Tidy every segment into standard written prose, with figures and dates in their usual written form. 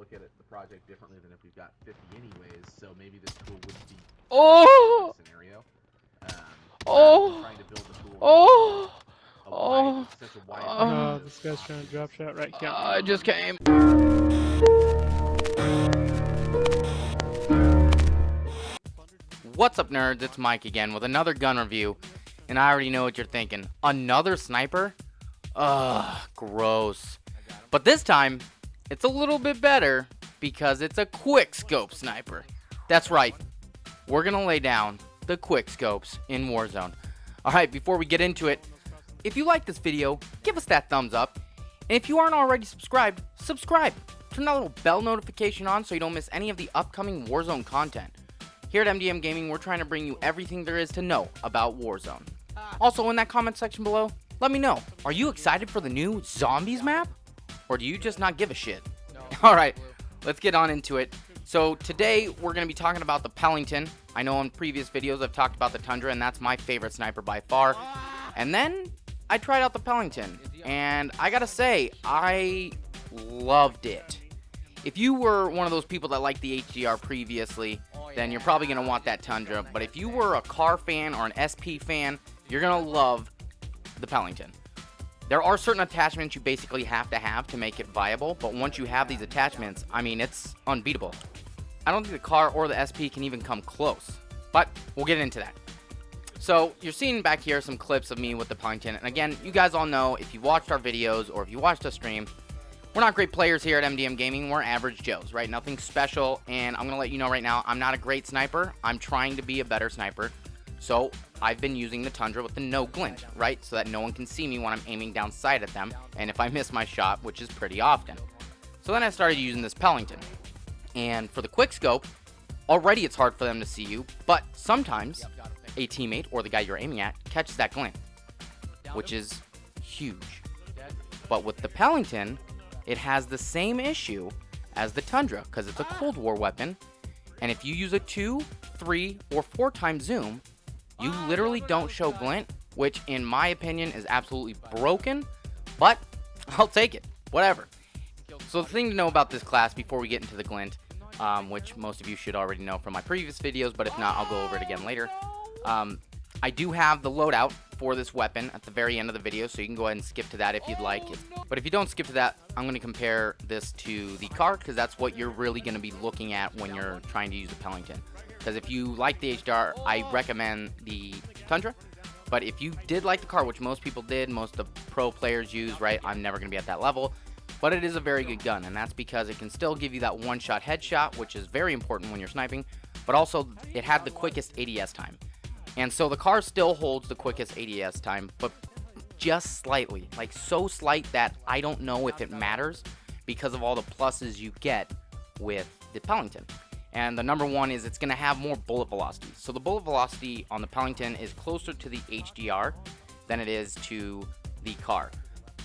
look at the project differently than if we've got 50 anyways, so maybe this tool wouldn't be Oh! scenario. Oh! Trying to build the tool Oh! such a wide Oh, this guy's trying to drop shot right camera. I just came. What's up, nerds? It's Mike again with another gun review, and I already know what you're thinking. Another sniper? Ugh, gross. But this time, it's a little bit better because it's a quickscope sniper. That's right. We're gonna lay down the quickscopes in Warzone. Alright, before we get into it, if you like this video, give us that thumbs up. And if you aren't already subscribed, subscribe. Turn that little bell notification on so you don't miss any of the upcoming Warzone content. Here at MDM Gaming, we're trying to bring you everything there is to know about Warzone. Also, in that comment section below, let me know, are you excited for the new Zombies map? Or do you just not give a shit? Alright, let's get on into it. So today, we're going to be talking about the Pelington. I know in previous videos I've talked about the Tundra, and that's my favorite sniper by far. And then, I tried out the Pelington, and I gotta say, I loved it. If you were one of those people that liked the HDR previously, then you're probably going to want that Tundra. But if you were a car fan or an SP fan, you're going to love the Pelington. There are certain attachments you basically have to make it viable, but once you have these attachments, I mean, it's unbeatable. I don't think the car or the SP can even come close, but we'll get into that. So, you're seeing back here some clips of me with the Pelington, and again, you guys all know, if you watched our videos or if you watched a stream, we're not great players here at MDM Gaming, we're average Joes, right? Nothing special, and I'm going to let you know right now, I'm not a great sniper, I'm trying to be a better sniper. So, I've been using the Tundra with the no glint, right? So that no one can see me when I'm aiming down sight at them, and if I miss my shot, which is pretty often. So then I started using this Pelington. And for the quickscope, already it's hard for them to see you, but sometimes a teammate or the guy you're aiming at catches that glint, which is huge. But with the Pelington, it has the same issue as the Tundra because it's a Cold War weapon, and if you use a 2, 3, or 4 times zoom, you literally don't show glint, which in my opinion is absolutely broken, but I'll take it, whatever. So the thing to know about this class before we get into the glint, which most of you should already know from my previous videos, but if not, I'll go over it again later. I do have the loadout for this weapon at the very end of the video, so you can go ahead and skip to that if you'd like. But if you don't skip to that, I'm going to compare this to the car, because that's what you're really going to be looking at when you're trying to use a Pelington. Because if you like the HDR, I recommend the Tundra. But if you did like the car, which most people did, most of the pro players use, right, I'm never going to be at that level. But it is a very good gun, and that's because it can still give you that one-shot headshot, which is very important when you're sniping. But also, it had the quickest ADS time. And so the car still holds the quickest ADS time, but just slightly. Like, so slight that I don't know if it matters because of all the pluses you get with the Pelington. And the number one is it's going to have more bullet velocity. So the bullet velocity on the Pelington is closer to the HDR than it is to the car.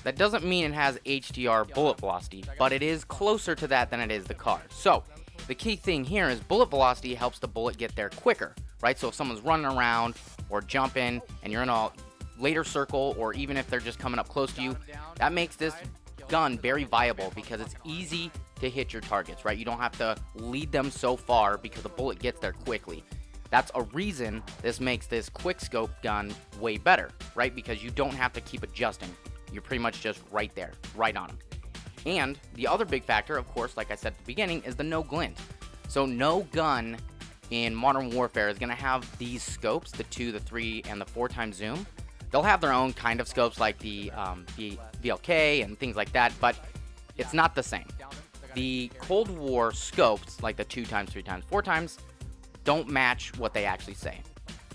That doesn't mean it has HDR bullet velocity, but it is closer to that than it is the car. So the key thing here is bullet velocity helps the bullet get there quicker, right? So if someone's running around or jumping and you're in a later circle, or even if they're just coming up close to you, that makes this gun very viable because it's easy to hit your targets, right? You don't have to lead them so far because the bullet gets there quickly. That's a reason this makes this quickscope gun way better, right? Because you don't have to keep adjusting. You're pretty much just right there, right on them. And the other big factor, of course, like I said at the beginning, is the no glint. So no gun in Modern Warfare is going to have these scopes, the 2, the 3, and the 4 times zoom. They'll have their own kind of scopes like the VLK and things like that, but it's not the same. The Cold War scopes, like the 2 times, 3 times, 4 times, don't match what they actually say.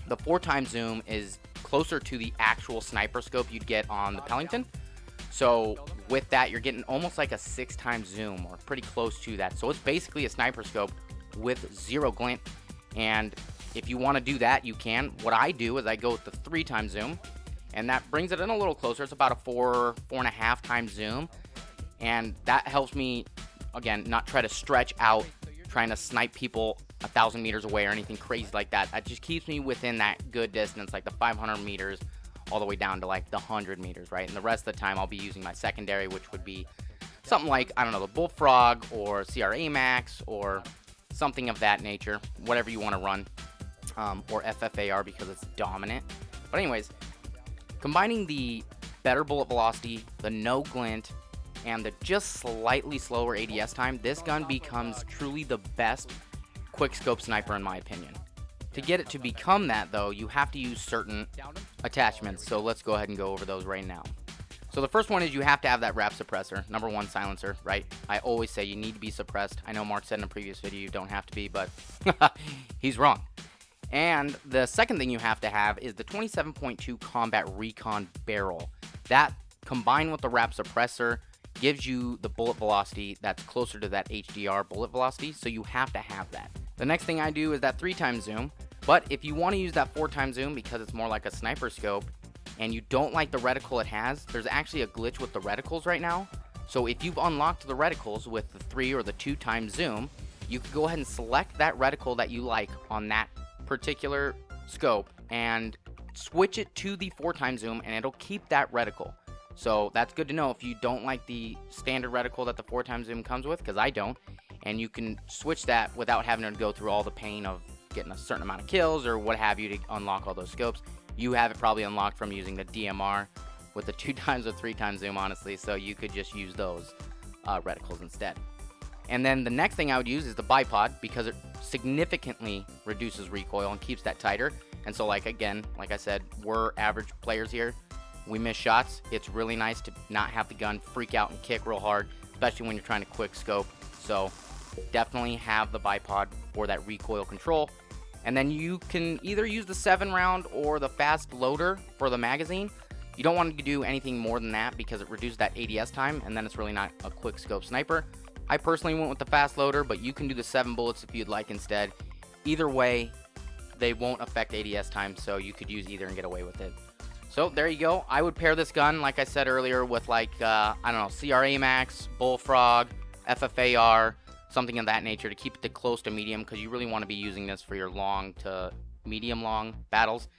The 4 times zoom is closer to the actual sniper scope you'd get on the Pelington. So with that, you're getting almost like a 6 times zoom, or pretty close to that. So it's basically a sniper scope with 0 glint. And if you want to do that, you can. What I do is I go with the 3 times zoom, and that brings it in a little closer. It's about a 4.5 times zoom. And that helps me, again, not try to stretch out trying to snipe people 1,000 meters away or anything crazy like that. That just keeps me within that good distance, like the 500 meters all the way down to like the 100 meters, right? And the rest of the time I'll be using my secondary, which would be something like, I don't know, the Bullfrog or CRA Max or something of that nature, whatever you want to run, or FFAR because it's dominant. But anyways, combining the better bullet velocity, the no glint, and the just slightly slower ADS time, this gun becomes truly the best quickscope sniper in my opinion. To get it to become that though, you have to use certain attachments, so let's go ahead and go over those right now. So the first one is you have to have that wrap suppressor, number one silencer, right? I always say you need to be suppressed. I know Mark said in a previous video you don't have to be, but he's wrong. And the second thing you have to have is the 27.2 Combat Recon barrel. That combined with the wrap suppressor gives you the bullet velocity that's closer to that HDR bullet velocity, so you have to have that. The next thing I do is that 3x zoom, but if you want to use that 4x zoom because it's more like a sniper scope and you don't like the reticle it has, there's actually a glitch with the reticles right now. So if you've unlocked the reticles with the 3 or the 2x zoom, you can go ahead and select that reticle that you like on that particular scope and switch it to the 4x zoom and it'll keep that reticle. So that's good to know if you don't like the standard reticle that the 4x zoom comes with, because I don't, and you can switch that without having to go through all the pain of getting a certain amount of kills or what have you to unlock all those scopes. You have it probably unlocked from using the DMR with the 2x or 3x zoom, honestly, so you could just use those reticles instead. And then the next thing I would use is the bipod, because it significantly reduces recoil and keeps that tighter. And so like I said, we're average players here. We miss shots. It's really nice to not have the gun freak out and kick real hard, especially when you're trying to quick scope. So definitely have the bipod for that recoil control. And then you can either use the 7-round or the fast loader for the magazine. You don't want to do anything more than that because it reduces that ADS time, and then it's really not a quick scope sniper. I personally went with the fast loader, but you can do the 7 bullets if you'd like instead. Either way, they won't affect ADS time, so you could use either and get away with it. So there you go. I would pair this gun, like I said earlier, with like, I don't know, CRA Max, Bullfrog, FFAR, something of that nature to keep it to close to medium, because you really want to be using this for your long to medium long battles.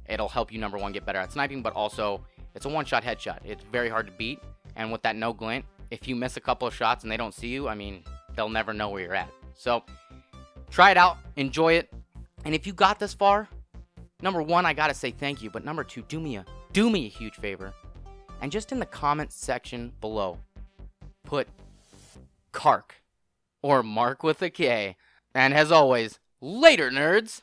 It'll help you, number one, get better at sniping, but also it's a one-shot headshot. It's very hard to beat, and with that no glint, if you miss a couple of shots and they don't see you, I mean, they'll never know where you're at. So try it out, enjoy it, and if you got this far, number one, I gotta say thank you, but number two, do me a huge favor, and just in the comments section below, put Kark, or Mark with a K. And as always, later, nerds!